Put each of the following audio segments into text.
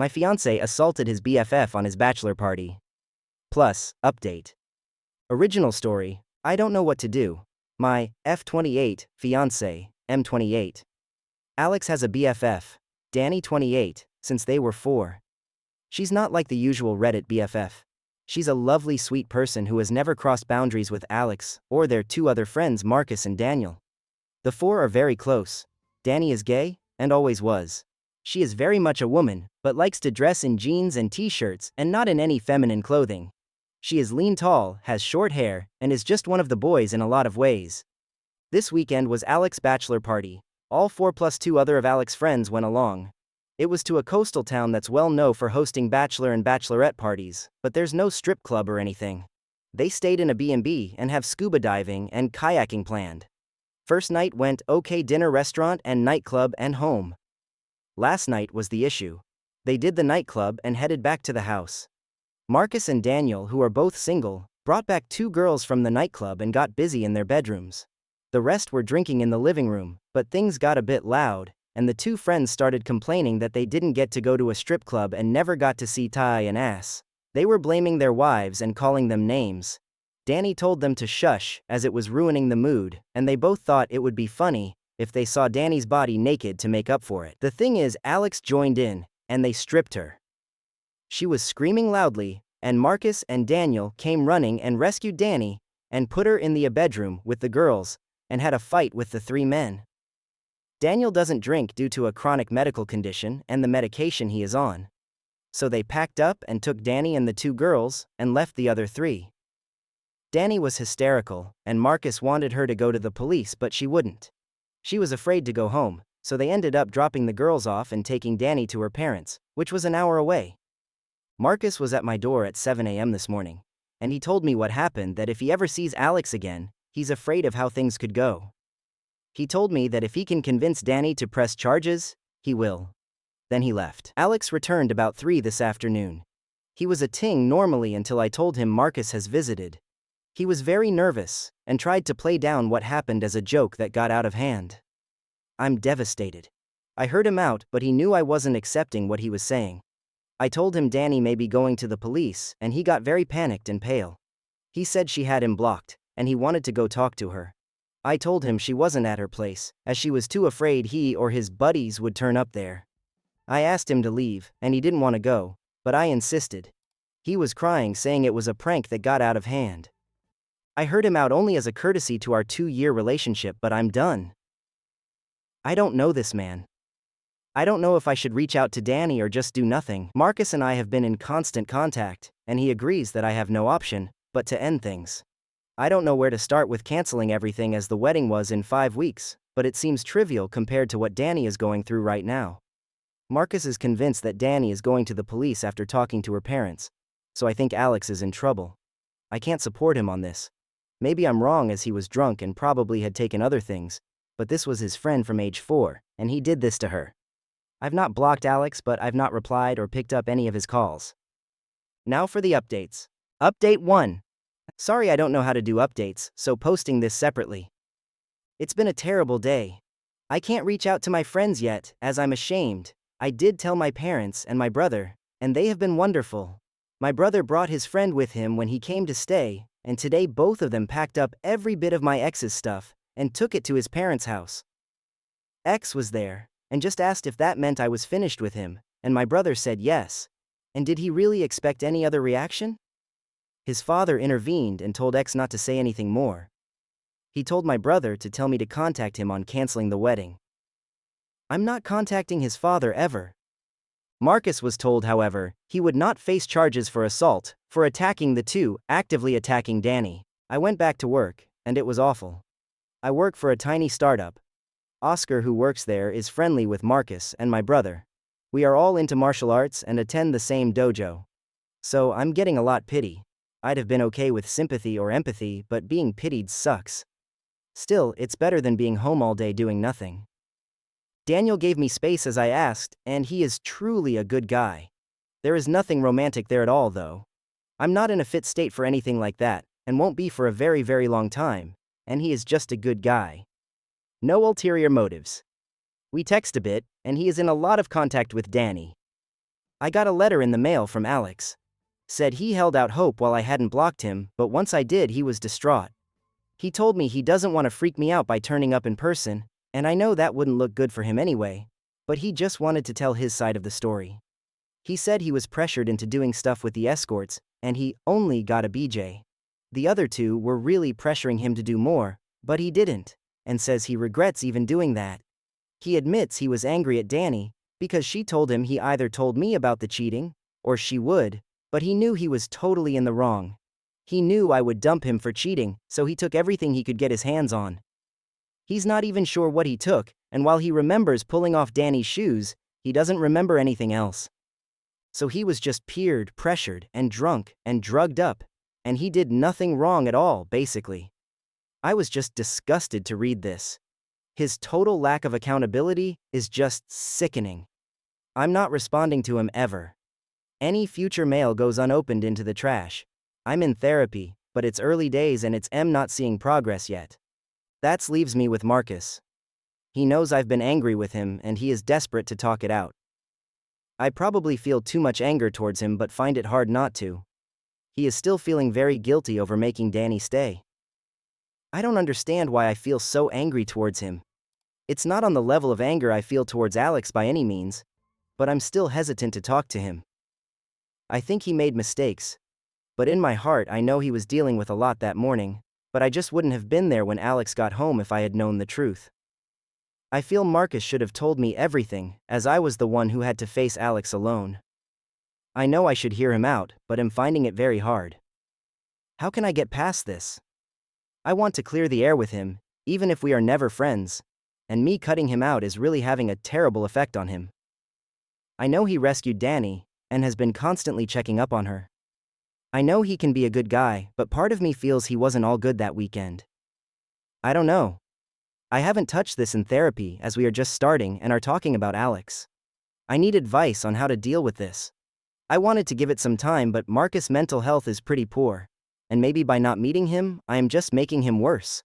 My fiancé assaulted his BFF on his bachelor party. Plus, update. Original story, I don't know what to do. My F28 fiancé, M28. Alex has a BFF, Danny 28, since they were 4. She's not like the usual Reddit BFF. She's a lovely sweet person who has never crossed boundaries with Alex or their 2 other friends Marcus and Daniel. The 4 are very close. Danny is gay, and always was. She is very much a woman, but likes to dress in jeans and t-shirts and not in any feminine clothing. She is lean tall, has short hair, and is just one of the boys in a lot of ways. This weekend was Alex's bachelor party. All 4 plus 2 other of Alex's friends went along. It was to a coastal town that's well known for hosting bachelor and bachelorette parties, but there's no strip club or anything. They stayed in a B&B and have scuba diving and kayaking planned. First night went okay, dinner, restaurant and nightclub and home. Last night was the issue. They did the nightclub and headed back to the house. Marcus and Daniel, who are both single, brought back 2 girls from the nightclub and got busy in their bedrooms. The rest were drinking in the living room, but things got a bit loud, and the 2 friends started complaining that they didn't get to go to a strip club and never got to see thigh and ass. They were blaming their wives and calling them names. Danny told them to shush as it was ruining the mood, and they both thought it would be funny if they saw Danny's body naked to make up for it. The thing is, Alex joined in, and they stripped her. She was screaming loudly, and Marcus and Daniel came running and rescued Danny, and put her in the bedroom with the girls, and had a fight with the 3 men. Daniel doesn't drink due to a chronic medical condition and the medication he is on. So they packed up and took Danny and the 2 girls, and left the other 3. Danny was hysterical, and Marcus wanted her to go to the police but she wouldn't. She was afraid to go home, so they ended up dropping the girls off and taking Danny to her parents, which was an hour away. Marcus was at my door at 7 a.m. this morning, and he told me what happened, that if he ever sees Alex again, he's afraid of how things could go. He told me that if he can convince Danny to press charges, he will. Then he left. Alex returned about 3 this afternoon. He was a ting normally until I told him Marcus has visited. He was very nervous, and tried to play down what happened as a joke that got out of hand. I'm devastated. I heard him out, but he knew I wasn't accepting what he was saying. I told him Danny may be going to the police, and he got very panicked and pale. He said she had him blocked, and he wanted to go talk to her. I told him she wasn't at her place, as she was too afraid he or his buddies would turn up there. I asked him to leave, and he didn't want to go, but I insisted. He was crying, saying it was a prank that got out of hand. I heard him out only as a courtesy to our 2-year relationship, but I'm done. I don't know this man. I don't know if I should reach out to Danny or just do nothing. Marcus and I have been in constant contact, and he agrees that I have no option but to end things. I don't know where to start with canceling everything, as the wedding was in 5 weeks, but it seems trivial compared to what Danny is going through right now. Marcus is convinced that Danny is going to the police after talking to her parents, so I think Alex is in trouble. I can't support him on this. Maybe I'm wrong, as he was drunk and probably had taken other things, but this was his friend from age 4, and he did this to her. I've not blocked Alex, but I've not replied or picked up any of his calls. Now for the updates. Update 1. Sorry, I don't know how to do updates, so posting this separately. It's been a terrible day. I can't reach out to my friends yet, as I'm ashamed. I did tell my parents and my brother, and they have been wonderful. My brother brought his friend with him when he came to stay, and today both of them packed up every bit of my ex's stuff and took it to his parents' house. X was there, and just asked if that meant I was finished with him, and my brother said yes. And did he really expect any other reaction? His father intervened and told X not to say anything more. He told my brother to tell me to contact him on canceling the wedding. I'm not contacting his father ever. Marcus was told, however, he would not face charges for assault, for attacking the 2, actively attacking Danny. I went back to work, and it was awful. I work for a tiny startup. Oscar, who works there, is friendly with Marcus and my brother. We are all into martial arts and attend the same dojo. So I'm getting a lot pity. I'd have been okay with sympathy or empathy, but being pitied sucks. Still, it's better than being home all day doing nothing. Daniel gave me space as I asked, and he is truly a good guy. There is nothing romantic there at all, though. I'm not in a fit state for anything like that, and won't be for a very, very long time, and he is just a good guy. No ulterior motives. We text a bit, and he is in a lot of contact with Danny. I got a letter in the mail from Alex. Said he held out hope while I hadn't blocked him, but once I did, he was distraught. He told me he doesn't want to freak me out by turning up in person, and I know that wouldn't look good for him anyway, but he just wanted to tell his side of the story. He said he was pressured into doing stuff with the escorts, and he only got a BJ. The other two were really pressuring him to do more, but he didn't, and says he regrets even doing that. He admits he was angry at Danny, because she told him he either told me about the cheating, or she would, but he knew he was totally in the wrong. He knew I would dump him for cheating, so he took everything he could get his hands on. He's not even sure what he took, and while he remembers pulling off Danny's shoes, he doesn't remember anything else. So he was just peered, pressured, and drunk, and drugged up, and he did nothing wrong at all, basically. I was just disgusted to read this. His total lack of accountability is just sickening. I'm not responding to him ever. Any future mail goes unopened into the trash. I'm in therapy, but it's early days and it's not seeing progress yet. That leaves me with Marcus. He knows I've been angry with him and he is desperate to talk it out. I probably feel too much anger towards him but find it hard not to. He is still feeling very guilty over making Danny stay. I don't understand why I feel so angry towards him. It's not on the level of anger I feel towards Alex by any means, but I'm still hesitant to talk to him. I think he made mistakes, but in my heart I know he was dealing with a lot that morning, but I just wouldn't have been there when Alex got home if I had known the truth. I feel Marcus should have told me everything, as I was the one who had to face Alex alone. I know I should hear him out, but am finding it very hard. How can I get past this? I want to clear the air with him, even if we are never friends, and me cutting him out is really having a terrible effect on him. I know he rescued Danny, and has been constantly checking up on her. I know he can be a good guy, but part of me feels he wasn't all good that weekend. I don't know. I haven't touched this in therapy as we are just starting and are talking about Alex. I need advice on how to deal with this. I wanted to give it some time, but Marcus' mental health is pretty poor, and maybe by not meeting him, I am just making him worse.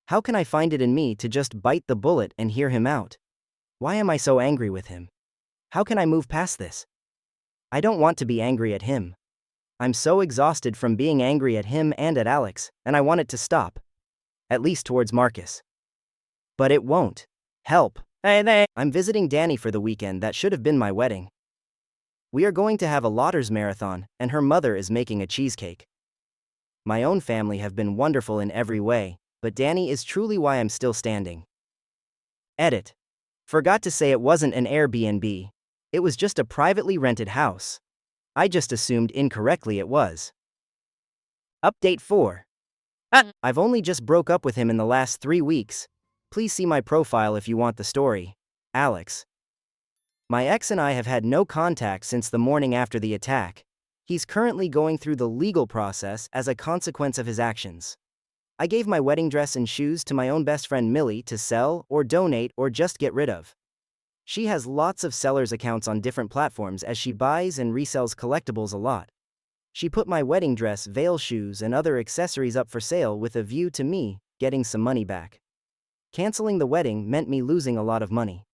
How can I find it in me to just bite the bullet and hear him out? Why am I so angry with him? How can I move past this? I don't want to be angry at him. I'm so exhausted from being angry at him and at Alex, and I want it to stop. At least towards Marcus. But it won't. Help. I'm visiting Danny for the weekend that should have been my wedding. We are going to have a Lotters marathon, and her mother is making a cheesecake. My own family have been wonderful in every way, but Danny is truly why I'm still standing. Edit. Forgot to say it wasn't an Airbnb. It was just a privately rented house. I just assumed incorrectly it was. Update 4. I've only just broke up with him in the last 3 weeks. Please see my profile if you want the story. Alex. My ex and I have had no contact since the morning after the attack. He's currently going through the legal process as a consequence of his actions. I gave my wedding dress and shoes to my own best friend Millie to sell or donate or just get rid of. She has lots of sellers accounts on different platforms as she buys and resells collectibles a lot. She put my wedding dress, veil, shoes, and other accessories up for sale with a view to me getting some money back. Canceling the wedding meant me losing a lot of money.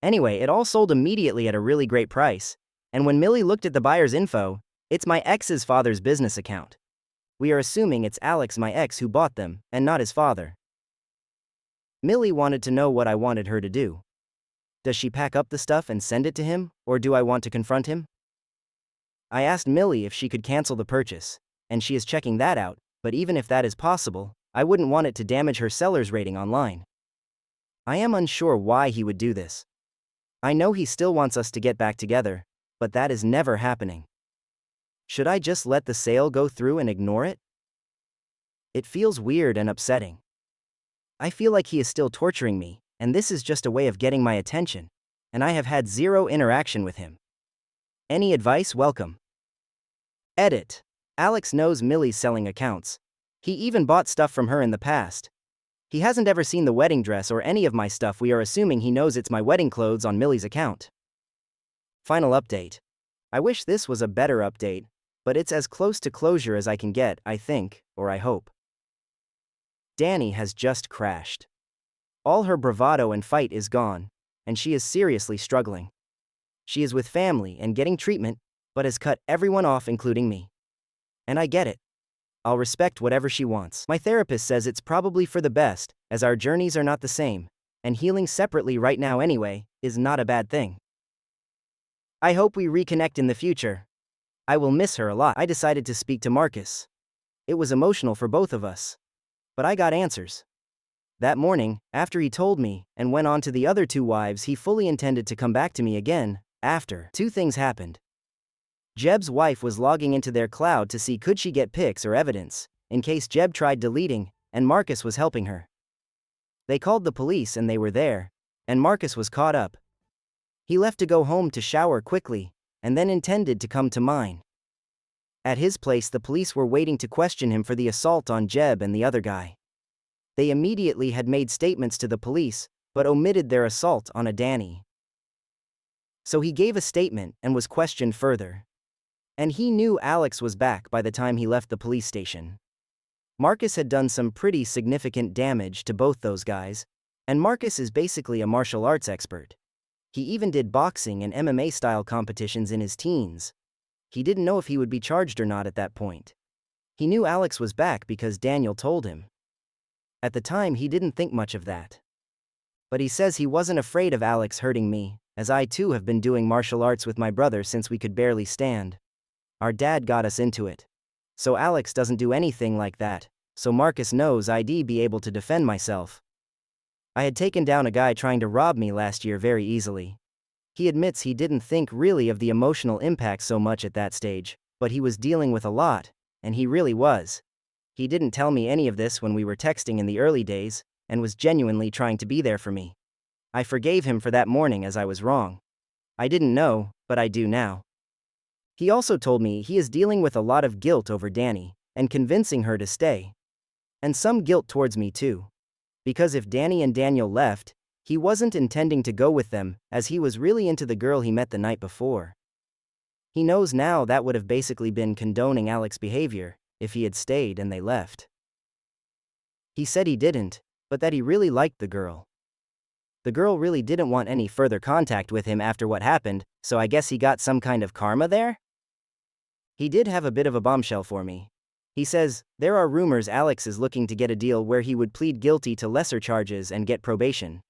Anyway, it all sold immediately at a really great price, and when Millie looked at the buyer's info, it's my ex's father's business account. We are assuming it's Alex, my ex, who bought them, and not his father. Millie wanted to know what I wanted her to do. Does she pack up the stuff and send it to him, or do I want to confront him? I asked Millie if she could cancel the purchase, and she is checking that out, but even if that is possible, I wouldn't want it to damage her seller's rating online. I am unsure why he would do this. I know he still wants us to get back together, but that is never happening. Should I just let the sale go through and ignore it? It feels weird and upsetting. I feel like he is still torturing me, and this is just a way of getting my attention, and I have had zero interaction with him. Any advice welcome. Edit. Alex knows Millie's selling accounts. He even bought stuff from her in the past. He hasn't ever seen the wedding dress or any of my stuff. We are assuming he knows it's my wedding clothes on Millie's account. Final update. I wish this was a better update, but it's as close to closure as I can get, I think, or I hope. Danny has just crashed. All her bravado and fight is gone, and she is seriously struggling. She is with family and getting treatment, but has cut everyone off, including me. And I get it. I'll respect whatever she wants. My therapist says it's probably for the best, as our journeys are not the same, and healing separately right now anyway is not a bad thing. I hope we reconnect in the future. I will miss her a lot. I decided to speak to Marcus. It was emotional for both of us. But I got answers. That morning, after he told me and went on to the other 2 wives, he fully intended to come back to me again. After 2 things happened. Jeb's wife was logging into their cloud to see could she get pics or evidence, in case Jeb tried deleting, and Marcus was helping her. They called the police and they were there, and Marcus was caught up. He left to go home to shower quickly, and then intended to come to mine. At his place, the police were waiting to question him for the assault on Jeb and the other guy. They immediately had made statements to the police, but omitted their assault on a Danny. So he gave a statement and was questioned further. And he knew Alex was back by the time he left the police station. Marcus had done some pretty significant damage to both those guys, and Marcus is basically a martial arts expert. He even did boxing and MMA-style competitions in his teens. He didn't know if he would be charged or not at that point. He knew Alex was back because Daniel told him. At the time, he didn't think much of that. But he says he wasn't afraid of Alex hurting me, as I too have been doing martial arts with my brother since we could barely stand. Our dad got us into it. So Alex doesn't do anything like that, so Marcus knows I'd be able to defend myself. I had taken down a guy trying to rob me last year very easily. He admits he didn't think really of the emotional impact so much at that stage, but he was dealing with a lot, and he really was. He didn't tell me any of this when we were texting in the early days, and was genuinely trying to be there for me. I forgave him for that morning as I was wrong. I didn't know, but I do now. He also told me he is dealing with a lot of guilt over Danny, and convincing her to stay. And some guilt towards me too. Because if Danny and Daniel left, he wasn't intending to go with them, as he was really into the girl he met the night before. He knows now that would have basically been condoning Alex's behavior, if he had stayed and they left. He said he didn't, but that he really liked the girl. The girl really didn't want any further contact with him after what happened, so I guess he got some kind of karma there? He did have a bit of a bombshell for me. He says, there are rumors Alex is looking to get a deal where he would plead guilty to lesser charges and get probation.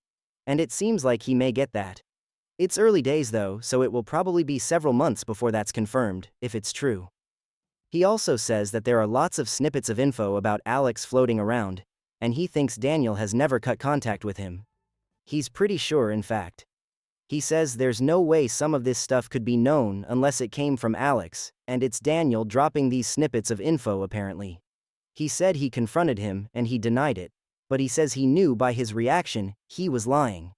And it seems like he may get that. It's early days though, so it will probably be several months before that's confirmed, if it's true. He also says that there are lots of snippets of info about Alex floating around, and he thinks Daniel has never cut contact with him. He's pretty sure, in fact. He says there's no way some of this stuff could be known unless it came from Alex, and it's Daniel dropping these snippets of info apparently. He said he confronted him and he denied it, but he says he knew by his reaction he was lying.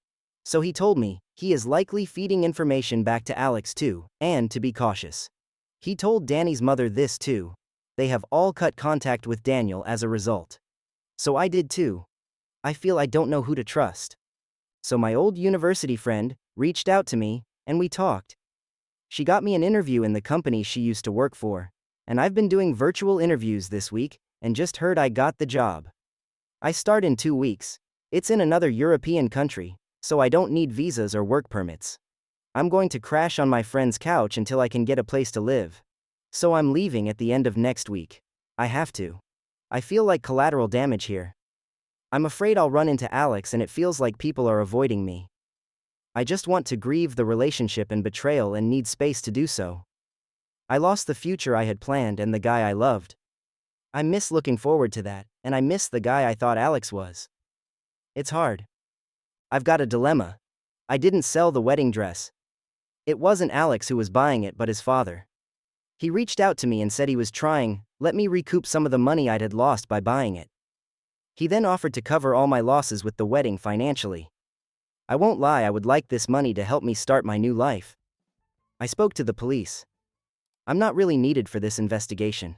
So he told me he is likely feeding information back to Alex too, and to be cautious. He told Danny's mother this too. They have all cut contact with Daniel as a result. So I did too. I feel I don't know who to trust. So my old university friend reached out to me, and we talked. She got me an interview in the company she used to work for, and I've been doing virtual interviews this week, and just heard I got the job. I start in 2 weeks. It's in another European country, so I don't need visas or work permits. I'm going to crash on my friend's couch until I can get a place to live. So I'm leaving at the end of next week. I have to. I feel like collateral damage here. I'm afraid I'll run into Alex and it feels like people are avoiding me. I just want to grieve the relationship and betrayal and need space to do so. I lost the future I had planned and the guy I loved. I miss looking forward to that, and I miss the guy I thought Alex was. It's hard. I've got a dilemma. I didn't sell the wedding dress. It wasn't Alex who was buying it but his father. He reached out to me and said he was trying, let me recoup some of the money I'd had lost by buying it. He then offered to cover all my losses with the wedding financially. I won't lie, I would like this money to help me start my new life. I spoke to the police. I'm not really needed for this investigation.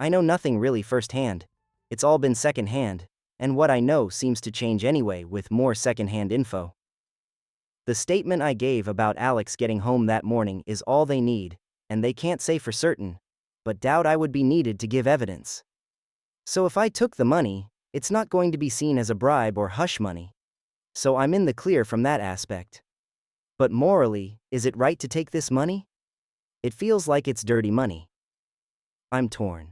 I know nothing really firsthand. It's all been secondhand, and what I know seems to change anyway with more secondhand info. The statement I gave about Alex getting home that morning is all they need, and they can't say for certain, but doubt I would be needed to give evidence. So if I took the money, it's not going to be seen as a bribe or hush money. So I'm in the clear from that aspect. But morally, is it right to take this money? It feels like it's dirty money. I'm torn.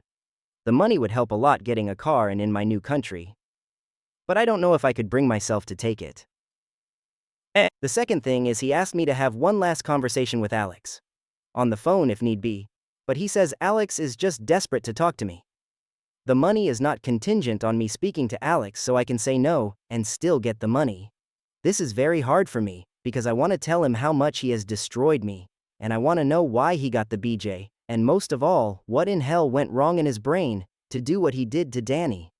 The money would help a lot getting a car and in my new country. But I don't know if I could bring myself to take it. The second thing is he asked me to have one last conversation with Alex. On the phone if need be, but he says Alex is just desperate to talk to me. The money is not contingent on me speaking to Alex, so I can say no and still get the money. This is very hard for me, because I want to tell him how much he has destroyed me, and I want to know why he got the BJ, and most of all, what in hell went wrong in his brain to do what he did to Danny.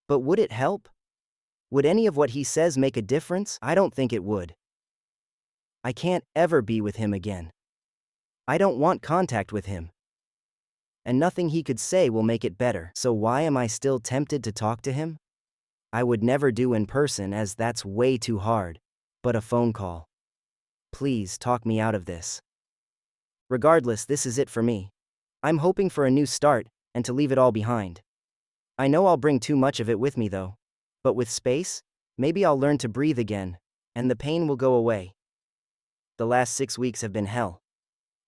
But would it help? Would any of what he says make a difference? I don't think it would. I can't ever be with him again. I don't want contact with him. And nothing he could say will make it better. So why am I still tempted to talk to him? I would never do in person as that's way too hard. But a phone call. Please talk me out of this. Regardless, this is it for me. I'm hoping for a new start and to leave it all behind. I know I'll bring too much of it with me though. But with space, maybe I'll learn to breathe again, and the pain will go away. The last 6 weeks have been hell.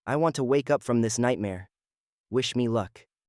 I want to wake up from this nightmare. Wish me luck.